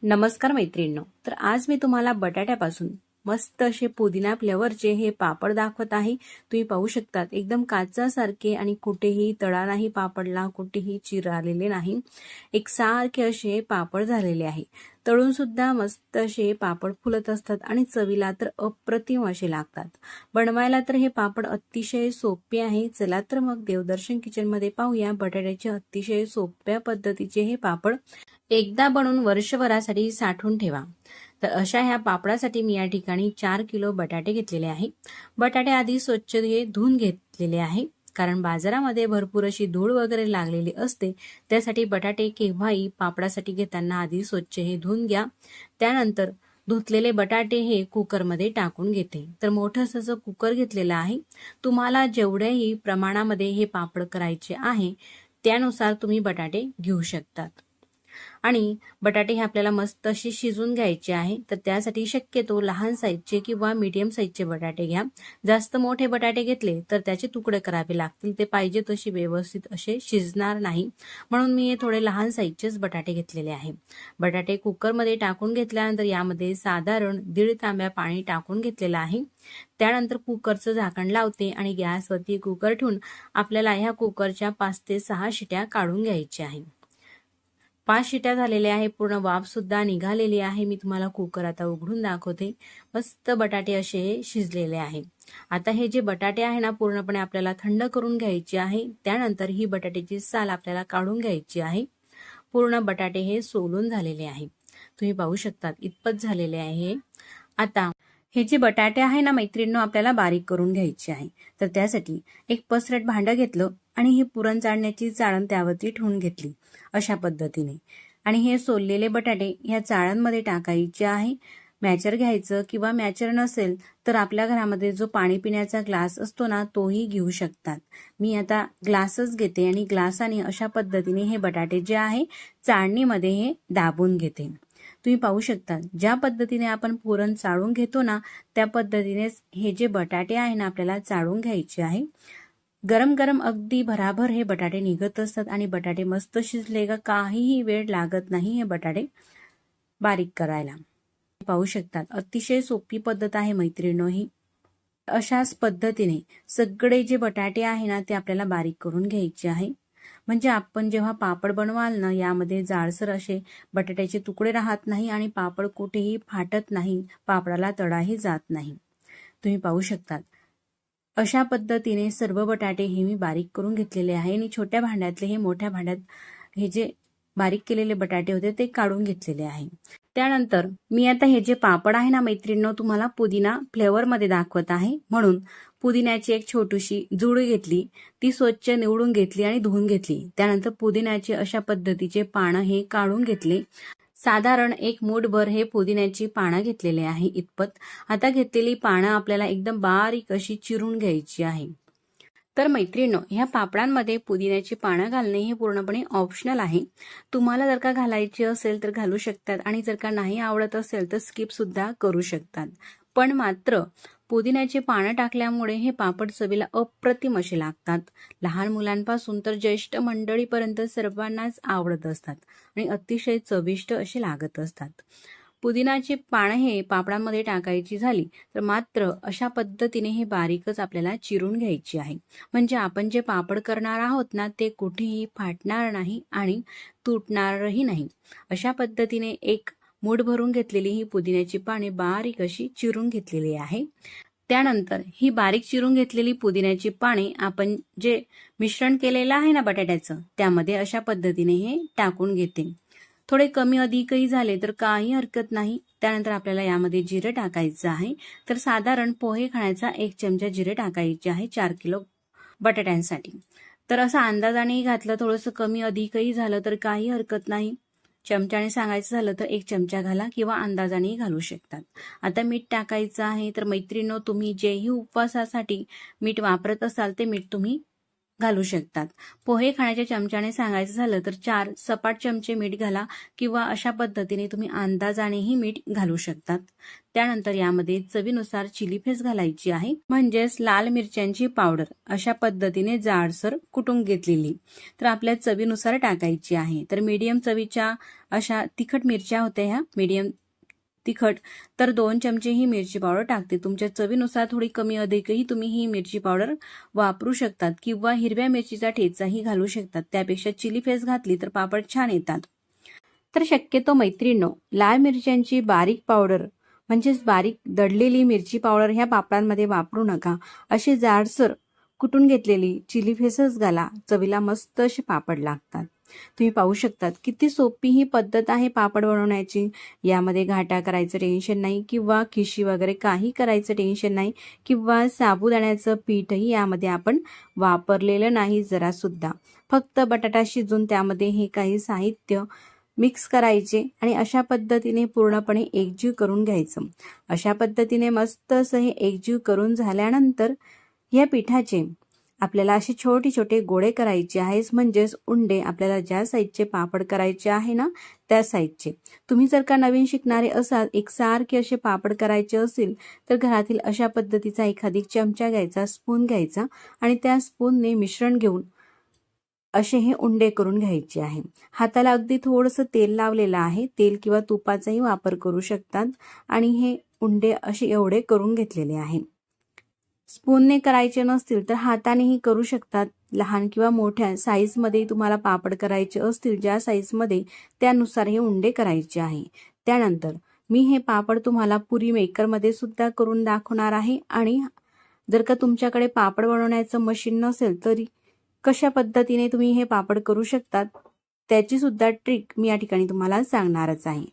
नमस्कार मैत्रिणींनो. तर आज मी तुम्हाला बटाट्यापासून मस्त असे पुदिना फ्लेवरचे हे पापड दाखवत आहे. तुम्ही पाहू शकतात एकदम काचासारखे आणि कुठेही तळा नाही पापडला, कुठेही चिर आलेले नाही. एकसारखे असे पापड झालेले आहे. तळून सुद्धा मस्त असे पापड फुलत असतात आणि चवीला तर अप्रतिम असे लागतात. बनवायला तर हे पापड अतिशय सोपे आहे. चला तर मग देवदर्शन किचनमध्ये पाहूया बटाट्याचे अतिशय सोप्या पद्धतीचे हे पापड एकदा बनवून वर्षभरासाठी साठवून ठेवा. तर अशा ह्या पापडासाठी मी या ठिकाणी 4 किलो बटाटे घेतलेले आहे. बटाटे आधी स्वच्छ धुवून घेतलेले आहे, कारण बाजारामध्ये भरपूर अशी धूळ वगैरे लागलेली असते. त्यासाठी बटाटे केव्हाही पापडासाठी घेताना आधी स्वच्छ धुवून घ्या. त्यानंतर धुतलेले बटाटे हे कुकरमध्ये टाकून घेते. तर मोठं असं कुकर घेतलेलं आहे. तुम्हाला जेवढ्याही प्रमाणामध्ये हे पापड करायचे आहे त्यानुसार तुम्ही बटाटे घेऊ शकतात. आणि बटाटे हे आपल्याला मस्त असे शिजून घ्यायचे आहे. तर त्यासाठी शक्यतो लहान साईजचे किंवा मीडियम साईजचे बटाटे घ्या. जास्त मोठे बटाटे घेतले तर त्याचे तुकडे करावे लागतील. ते पाहिजे तसे व्यवस्थित असे शिजणार नाही. म्हणून मी थोडे लहान साईजचेच बटाटे घेतलेले आहे. बटाटे कुकरमध्ये टाकून घेतल्यानंतर यामध्ये साधारण 1.5 तांब्या पाणी टाकून घेतलेलं आहे. त्यानंतर कुकरचं झाकण लावते आणि गॅसवरती कुकर ठेवून आपल्याला ह्या कुकरच्या 5 ते 6 शिट्या काढून घ्यायच्या आहे. 5 शिट्या झालेल्या आहे. पूर्ण वाफ सुद्धा निघालेली आहे. मी तुम्हाला कुकर आता उघडून दाखवते. मस्त बटाटे असे शिजलेले आहे. आता हे जे बटाटे आहे ना पूर्णपणे आपल्याला थंड करून घ्यायचे आहे. त्यानंतर ही बटाट्याची साल आपल्याला काढून घ्यायची आहे. पूर्ण बटाटे हे सोलून झालेले आहे. तुम्ही पाहू शकतात इतपत झालेले आहे. आता हे जे बटाटे आहे ना मैत्रिणींनो आपल्याला बारीक करून घ्यायचे आहे. तर त्यासाठी एक पसरट भांडं घेतलं आणि ही पुरण चाळण्याची चाळण त्यावरती ठेवून घेतली अशा पद्धतीने. आणि हे सोललेले बटाटे ह्या चाळणमध्ये टाकायचे आहे. मॅचर घ्यायचं किंवा मॅचर नसेल तर आपल्या घरामध्ये जो पाणी पिण्याचा ग्लास असतो ना तोही घेऊ शकतात. मी आता ग्लासच घेते आणि ग्लासाने अशा पद्धतीने हे बटाटे जे आहे चाळणीमध्ये हे दाबून घेते. तुम्ही पाहू शकता ज्या पद्धतीने आपण पुरण चाळून घेतो ना त्या पद्धतीनेच हे जे बटाटे आहे ना आपल्याला चाळून घ्यायचे आहे. गरम गरम अगदी भराभर हे बटाटे निघत असतात आणि बटाटे मस्त शिजले का काहीही वेळ लागत नाही हे बटाटे बारीक करायला. पाहू शकतात अतिशय सोपी पद्धत आहे मैत्रिणींनो ही. अशाच पद्धतीने सगळे जे बटाटे आहे ना ते आपल्याला बारीक करून घ्यायचे आहे. म्हणजे आपण जेव्हा पापड बनवाल ना यामध्ये जाडसर असे बटाट्याचे तुकडे राहत नाही आणि पापड कुठेही फाटत नाही, पापडाला तडाही जात नाही. तुम्ही पाहू शकतात अशा पद्धतीने सर्व बटाटे हे मी बारीक करून घेतलेले आहे आणि छोट्या भांड्यातले हे मोठ्या भांड्यात हे जे बारीक केलेले बटाटे होते ते काढून घेतलेले आहे. त्यानंतर मी आता हे जे पापड आहे ना मैत्रिणींनो तुम्हाला पुदिना फ्लेवरमध्ये दाखवत आहे. म्हणून पुदिन्याची एक छोटीशी जुडी घेतली, ती स्वच्छ निवडून घेतली आणि धुवून घेतली. त्यानंतर पुदिन्याचे अशा पद्धतीचे पानं हे काढून घेतले. साधारण 1 मूठभर हे पुदिन्याची पानं घेतलेले आहे इतपत. आता घेतलेली पानं आपल्याला एकदम बारीक अशी चिरून घ्यायची आहे. तर मैत्रिणींनो ह्या पापडांमध्ये पुदिन्याची पानं घालणे हे पूर्णपणे ऑप्शनल आहे. तुम्हाला जर का घालायची असेल तर घालू शकतात आणि जर का नाही आवडत असेल तर स्किप सुद्धा करू शकतात. पण मात्र पुदिन्याची पानं टाकल्यामुळे हे पापड चवीला अप्रतिम असे लागतात. लहान मुलांपासून तर ज्येष्ठ मंडळीपर्यंत सर्वांनाच आवडत असतात आणि अतिशय चविष्ट असे लागत असतात. पुदिनाची पानं हे पापडांमध्ये टाकायची झाली तर मात्र अशा पद्धतीने हे बारीकच आपल्याला चिरून घ्यायची आहे. म्हणजे आपण जे पापड करणार आहोत ना ते कुठेही फाटणार नाही आणि तुटणारही नाही. अशा पद्धतीने 1 मूठ भरून घेतलेली ही पुदिन्याची पाने बारीक अशी चिरून घेतलेली आहे. त्यानंतर ही बारीक चिरून घेतलेली पुदिन्याची पाने आपण जे मिश्रण केलेलं आहे ना बटाट्याचं त्यामध्ये अशा पद्धतीने हे टाकून घेते. थोडे कमी अधिकही झाले तर काही हरकत नाही. त्यानंतर आपल्याला यामध्ये जिरे टाकायचं आहे. तर साधारण पोहे खाण्याचा 1 चमचा जिरे टाकायचे आहे 4 किलो बटाट्यांसाठी. तर असं अंदाजानेही घातलं, थोडंसं कमी अधिकही झालं तर काही हरकत नाही. चमच्याने सांगायचं झालं तर 1 चमचा घाला किंवा अंदाजानेही घालू शकतात. आता मीठ टाकायचं आहे. तर मैत्रिणींनो तुम्ही जेही उपवासासाठी मीठ वापरत असाल ते मीठ तुम्ही घालू शकतात। पोहे खाण्याच्या चमच्याने सांगायचं झालं तर 4 सपाट चमचे मीठ घाला किंवा अशा पद्धतीने तुम्ही अंदाजानेही मीठ घालू शकतात। त्यानंतर यामध्ये चवीनुसार चिली फ्लेक्स घालायची आहे, म्हणजेच लाल मिरच्यांची पावडर अशा पद्धतीने जाडसर कुटून घेतलेली, तर आपल्या चवीनुसार टाकायची आहे। तर मीडियम चवीच्या अशा तिखट मिरच्या होत्या, ह्या मीडियम तिखट, तर 2 चमचे ही मिरची पावडर टाकते। तुमच्या चवीनुसार थोडी कमी अधिकही तुम्ही ही मिरची पावडर वापरू शकतात किंवा हिरव्या मिरचीचा ठेचाही घालू शकतात। त्यापेक्षा चिली फ्लेक्स घातली तर पापड छान येतात। तर शक्यतो मैत्रिणींनो, लाल मिरच्यांची बारीक पावडर म्हणजेच बारीक दडलेली मिरची पावडर ह्या पापडांमध्ये वापरू नका। अशी जाडसर कुटून घेतलेली चिली फ्लेक्सच घाला, चवीला मस्त असे पापड लागतात। तुम्ही पाहू शकतात किती सोपी ही पद्धत आहे पापड बनवण्याची। यामध्ये घाटा करायचं टेन्शन नाही किंवा खिशी वगैरे काही करायचं टेन्शन नाही किंवा साबुदाण्याचं पीठही यामध्ये आपण वापरलेलं नाही जरा सुद्धा। फक्त बटाटा शिजून त्यामध्ये हे काही साहित्य मिक्स करायचे आणि अशा पद्धतीने पूर्णपणे एकजीव करून घ्यायचं। अशा पद्धतीने मस्त असं हे एकजीव करून झाल्यानंतर या पिठाचे आपल्याला असे छोटे छोटे गोळे करायचे आहेत, म्हणजेच उंडे। आपल्याला ज्या साईजचे पापड करायचे आहे ना त्या साईजचे। तुम्ही जर का नवीन शिकणारे असाल, एकसारखे असे पापड करायचे असेल तर घरातील अशा पद्धतीचा एखादी चमचा घ्यायचा, स्पून घ्यायचा आणि त्या स्पूनने मिश्रण घेऊन असे हे उंडे करून घ्यायचे आहे। हाताला अगदी थोडंसं तेल लावलेलं आहे, तेल किंवा तुपाचाही वापर करू शकतात आणि हे उंडे असे एवढे करून घेतलेले आहे। स्पूनने करायचे नसतील तर हातानेही करू शकतात। लहान किंवा मोठ्या साईजमध्ये तुम्हाला पापड करायचे असतील, ज्या साईजमध्ये त्यानुसार हे उंडे करायचे आहे। त्यानंतर मी हे पापड तुम्हाला पुरी मेकरमध्ये सुद्धा करून दाखवणार आहे आणि जर का तुमच्याकडे पापड बनवण्याचं मशीन नसेल तरी कशा पद्धतीने तुम्ही हे पापड करू शकतात त्याची सुद्धा ट्रिक मी या ठिकाणी तुम्हाला सांगणारच आहे।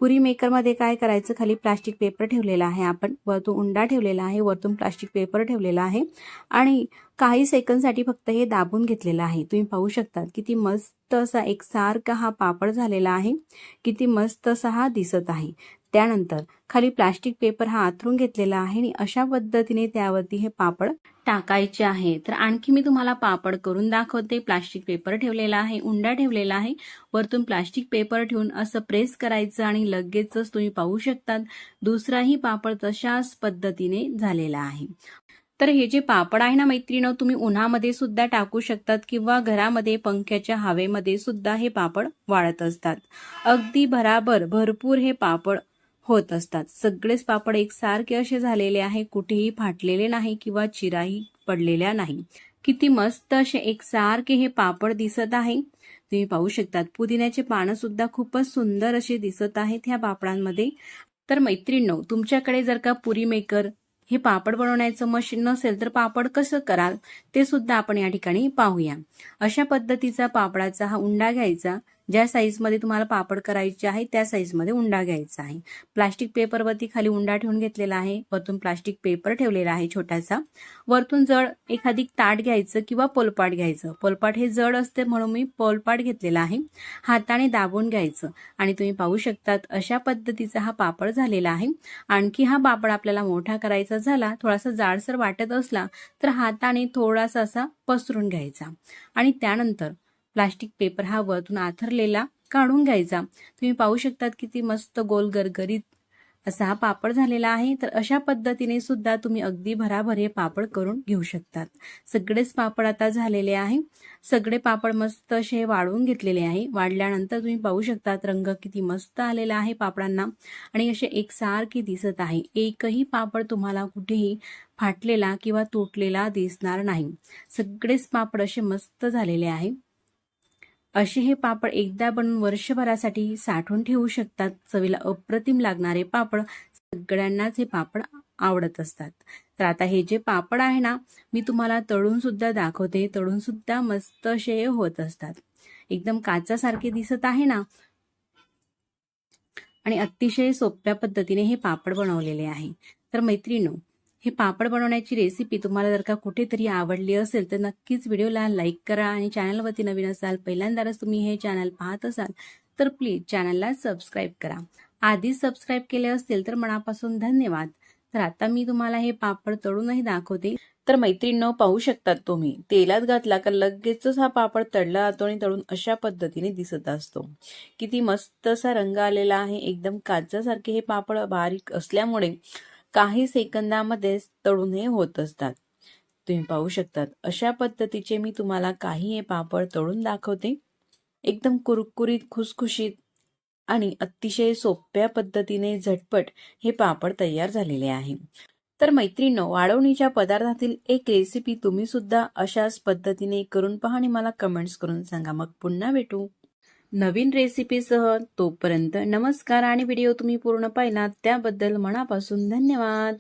पुरी मेकरमध्ये काय करायचं, खाली प्लास्टिक पेपर ठेवलेला आहे, आपण वरतून उंडा ठेवलेला आहे, वरतून प्लास्टिक पेपर ठेवलेला आहे आणि काही सेकंदसाठी फक्त हे दाबून घेतलेलं आहे। तुम्ही पाहू शकता किती मस्त असा एकसारखा हा पापड झालेला आहे, किती मस्त असा हा दिसत आहे। त्यानंतर खाली प्लास्टिक पेपर हा आथरून घेतलेला आहे आणि अशा पद्धतीने त्यावरती हे पापड टाकायचे आहे। तर आणखी मी तुम्हाला पापड करून दाखवते। प्लास्टिक पेपर ठेवलेला आहे, उंडा ठेवलेला आहे, वरतून प्लास्टिक पेपर ठेवून असं प्रेस करायचं आणि लगेचच तुम्ही पाहू शकतात दुसराही पापड तशाच पद्धतीने झालेला आहे। तर हे जे पापड आहे ना मैत्रिणींनो, तुम्ही उन्हामध्ये सुद्धा टाकू शकतात किंवा घरामध्ये पंख्याच्या हवेमध्ये सुद्धा हे पापड वाळत असतात। अगदी भराभर भरपूर हे पापड होत असतात। सगळेच पापड एकसारखे असे झालेले आहे, कुठेही फाटलेले नाही किंवा चिराही पडलेल्या नाही। किती मस्त असे एकसारखे हे पापड दिसत आहे, तुम्ही पाहू शकतात। पुदिन्याचे पानं सुद्धा खूपच सुंदर असे दिसत आहेत ह्या पापडांमध्ये। तर मैत्रिणींनो, तुमच्याकडे जर का पुरी मेकर हे पापड बनवण्याचं मशीन नसेल तर पापड कसं कराल ते सुद्धा आपण या ठिकाणी पाहूया। अशा पद्धतीचा पापडाचा हा उंडा घ्यायचा, ज्या साईजमध्ये तुम्हाला पापड करायचे आहे त्या साईजमध्ये उंडा घ्यायचा आहे। प्लास्टिक पेपरवरती खाली उंडा ठेवून घेतलेला आहे, वरतून प्लास्टिक पेपर ठेवलेला आहे छोटासा, वरतून जड एखादी ताट घ्यायचं किंवा पोलपाट घ्यायचं। पोलपाट हे जड असते म्हणून मी पोलपाट घेतलेला आहे। हाताने दाबून घ्यायचं आणि तुम्ही पाहू शकतात अशा पद्धतीचा हा पापड झालेला आहे। आणखी हा पापड आपल्याला मोठा करायचा झाला, थोडासा जाडसर वाटत असला तर हाताने थोडासा असा पसरून घ्यायचा आणि त्यानंतर प्लास्टिक पेपर हा वरतून आथरलेला काढून घ्यायचा। तुम्ही पाहू शकतात किती मस्त गोल गरगरीत असा हा पापड झालेला आहे। तर अशा पद्धतीने सुद्धा तुम्ही अगदी भराभर हे पापड करून घेऊ शकतात। सगळेच पापड आता झालेले आहे, सगळे पापड मस्त असे वाळवून घेतलेले आहे। वाढल्यानंतर तुम्ही पाहू शकतात रंग किती मस्त आलेला आहे पापडांना आणि असे एकसारखे दिसत आहे। एकही पापड तुम्हाला कुठेही फाटलेला किंवा तुटलेला दिसणार नाही। सगळेच पापड असे मस्त झालेले आहे। असे हे पापड एकदा बनवून वर्षभरासाठी साठवून ठेवू शकतात। चवीला अप्रतिम लागणारे पापड, सगळ्यांनाच हे पापड आवडत असतात। तर आता हे जे पापड आहे ना, मी तुम्हाला तळून सुद्धा दाखवते। तळून सुद्धा मस्त असे होत असतात, एकदम काचासारखे दिसत आहे ना आणि अतिशय सोप्या पद्धतीने हे पापड बनवलेले आहे। तर मैत्रिणींनो, हे पापड बनवण्याची रेसिपी तुम्हाला जर का कुठेतरी आवडली असेल तर नक्कीच व्हिडिओला लाईक करा आणि चॅनलवरती नवीन असाल, पहिल्यांदाच तुम्ही हे चॅनल पाहत असाल तर प्लीज चॅनलला सबस्क्राईब करा। आधीच सबस्क्राईब केले असतील तर मनापासून धन्यवाद। तर आता मी तुम्हाला हे पापड तळूनही दाखवते। तर मैत्रिणींनो, पाहू शकतात तुम्ही, तेलात घातला का लगेचच हा पापड तळला जातो आणि तळून अशा पद्धतीने दिसत असतो. किती मस्त असा रंग आलेला आहे. एकदम काचासारखे हे पापड बारीक असल्यामुळे काही सेकंदामध्ये तळून हे होत असतात. तुम्ही पाहू शकतात अशा पद्धतीचे मी तुम्हाला काही हे पापड तळून दाखवते. एकदम कुरकुरीत, खुसखुशीत आणि अतिशय सोप्या पद्धतीने झटपट हे पापड तयार झालेले आहे. तर मैत्रिणींनो, वाळवणीच्या पदार्थातील एक रेसिपी तुम्ही सुद्धा अशाच पद्धतीने करून पहा आणि मला कमेंट्स करून सांगा. मग पुन्हा भेटू नवीन रेसिपीसह. तोपर्यंत नमस्कार. आणि व्हिडिओ तुम्ही पूर्ण पाहिलात त्याबद्दल मनापासून धन्यवाद.